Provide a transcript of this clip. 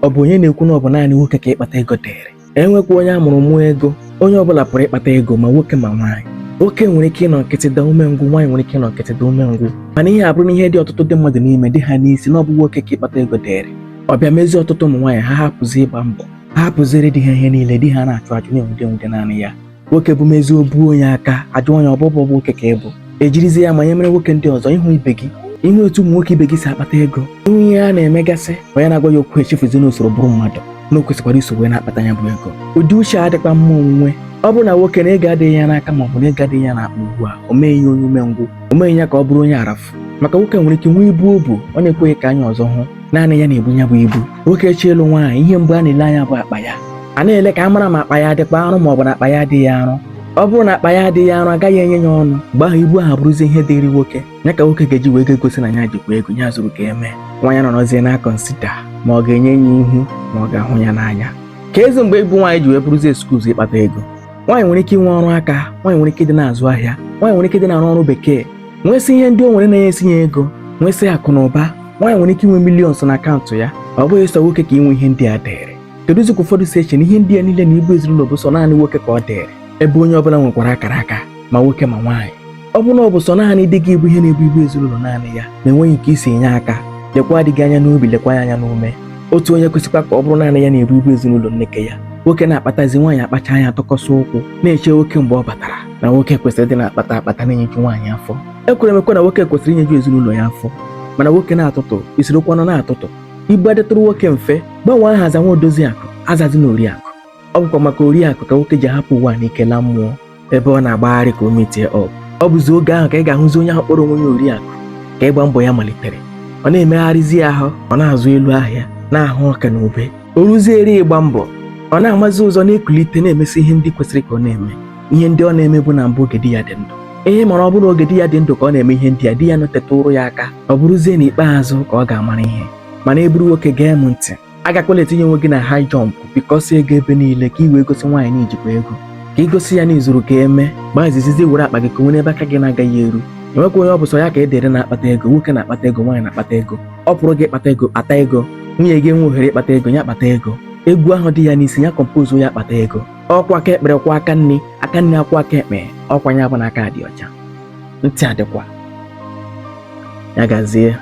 ọ bụ onye na-ekwu na ọ bụ naanị nwoke ka ịkpata ego dịrị? Enwekwa onye amụrụ mụọ ego, onye ọbụla pụrụ ịkpata ego, ma nwoke ma nwaanyị. Nwoke nwere ike ịnọ nkịtị daa umengwụ, nwaanyị nwere ike ịnọ nkịtị daa umengwụ. Mana ihe abụrụ na ihe dị ọtụtụ dị mmadụ n'ime dị ha n'isi na ọ bụ nwoke ka ịkpata ego dịrị. Ọ bịa mezie ọtụtụ ụmụ nwaanyị ha hapụzi ịgba mbọ, ha hapụziri di ha ihe niile, di ha na-achụ achụ na-enwude naanị ya. Nwoke bụ mezi obu onye aka, ajụ onye ọbụbọ bụ nwoke ka ịbụ. Ejirizie ya ma nye mere nwoke ndị ọzọ ịhụ ibe gị, ịhụ otu ụmụ nwoke ibe gị si akpata ego, ịhụ ihe a na-emegasị. Onye na-agwa ya okwu echefuzi n'usoro bụrụ mmadụ na o kwesịkwara iso wee na-akpata ya bụ ego. Ụdị uche adịkwa mma onwe. Ọ bụ na nwoke na ego adịghị ya n'aka ma ọ bụ na ego adịghị ya n'akpa ugbu a, o meghị ya onye umengwụ, o meghị ya ka ọ bụrụ onye arafu. Maka nwoke nwere ike nwee ibu obu ọ na-ekweghị ka anya ọzọ hụ, naanị ya na-ebu ya bụ ibu. Nwoke chi elu nwaanyị, ihe mbụ a na-ele anya bụ akpa ya. A na-ele ka a mara ma akpa ya adịkwa arụ ma ọ bụ na akpa ya adịghị arụ. Ọ bụrụ na akpa ya adịghị arụ, agaghị enye ya ọnụ. Mgbe ahụ ibu ahụ abụrụzie ihe dịrị nwoke, ya ka nwoke ga-eji wee gosi na ya jikwa ego ya zụrụ ka eme. Nwaanyị nọrọzie na-akọnsida ma ọ ga-enye ya ihu ma ọ ga-ahụ ya n'anya. Ka ezi mgbe ịbụ nwaanyị ji wee bụrụzie skuuzu ịkpata ego. Nwaanyị nwere ike inwe ọrụ aka, nwaanyị nwere ike ịdị na-azụ ahịa, nwaanyị nwere ike ịdị na-arụ ọrụ bekee, nwesị ihe ndị o nwere na-enye ya ego, nwesị akụ na ụba. Nwaanyị nwere ike inwe milions na akaụntụ ya. Ọ bụghị sọ nwoke ka inwe ihe ndị a dịrị. Kedu ụzọ ụfọdụ si eche na ihe ndị a niile na ibu ezinụlọ bụ sọ naanị nwoke ka ọ dịrị, ebe onye ọbụla nwekwara akara aka, ma nwoke ma nwaanyị? Ọ bụ na ọ bụ sọ naanị di gị bụ ihe na-ebu ibu ezinụlọ naanị ya na-enweghị ike isi enye aka. Lekwa dị gị anya n'obi, lekwa ya anya n'ume. Otu onye kwesịkwa ka ọ bụrụ naanị ya na-ebu ibu ezinụlọ nneke ya. Nwoke na-akpatazi nwaanyị akpacha anya atụkọsị ụkwụ na-eche nwoke mgbe ọ batara. Na nwoke kwesịrị dị na-akpata na-enyeju nwaanyị afọ. Ekwere m ekwe na nwoke kwesịrị inyeju ezinụlọ ya afọ, mana nwoke na-atụtụ isirikwanụ na-atụtụ. Ibu adịtụrụ nwoke mfe, gbanwee aha aza nwa odozi akụ, azazi na oriakụ. Ọ bụkwa maka oriakụ ka nwoke ji ahapụ ụwa n'ike la mmụọ, ebe ọ na-agbagharị ka o metie ọgụ. Ọ bụzi oge ahụ ka ị ga-ahụzi onye ahụ kpọrọ onwe ya oriakụ ka ịgba mbọ ya malitere. Ọ na-emegharịzi ahụ, ọ na-azụ elu ahịa, na-ahụ ọka na ube. O ruzieri ịgba mbọ, ọ na-amazi ụzọ na-ekulite na-emesi ihe ndị kwesịrị ka ọ na-eme. Ihe ndị ọ na-eme bụ na mbụ oge di ya dị ndụ. Ihe mara ọ bụrụ oge di ya dị ndụ ka ọ na-eme ihe ndị a, di ya nọteta ụrụ ya aka, ọ bụrụzie n'ikpeazụ ka ọ ga-amara ihe. Mana eburu nwoke gee m ntị, agakwala etinye onwe gị na high jump bikọsi ego ebe niile ka ị wee gosi nwaanyị na ijikwa ego, ka ị gosi ya na izuru ka eme. Gbazizizi were akpa gị ka onwe n'ebe aka gị na-agaghị eru. Enwekwa onye ọ bụ sọ ya ka edere na-akpata ego. Nwoke na-akpata ego, nwaanyị na-akpata ego. Ọ pụrụ gị kpata ego, kpata ego. Nwunye gị enwe ohere ịkpata ego, ya kpata ego. Egwu ahụ dị ya n'isi, ya kọmpozu ya kpata ego. Ọkwa aka ekpere kwa aka nne akwa aka ekpe, ọkwa ya bụ na aka dị ọcha, ntị adịkwa. Ya gazie.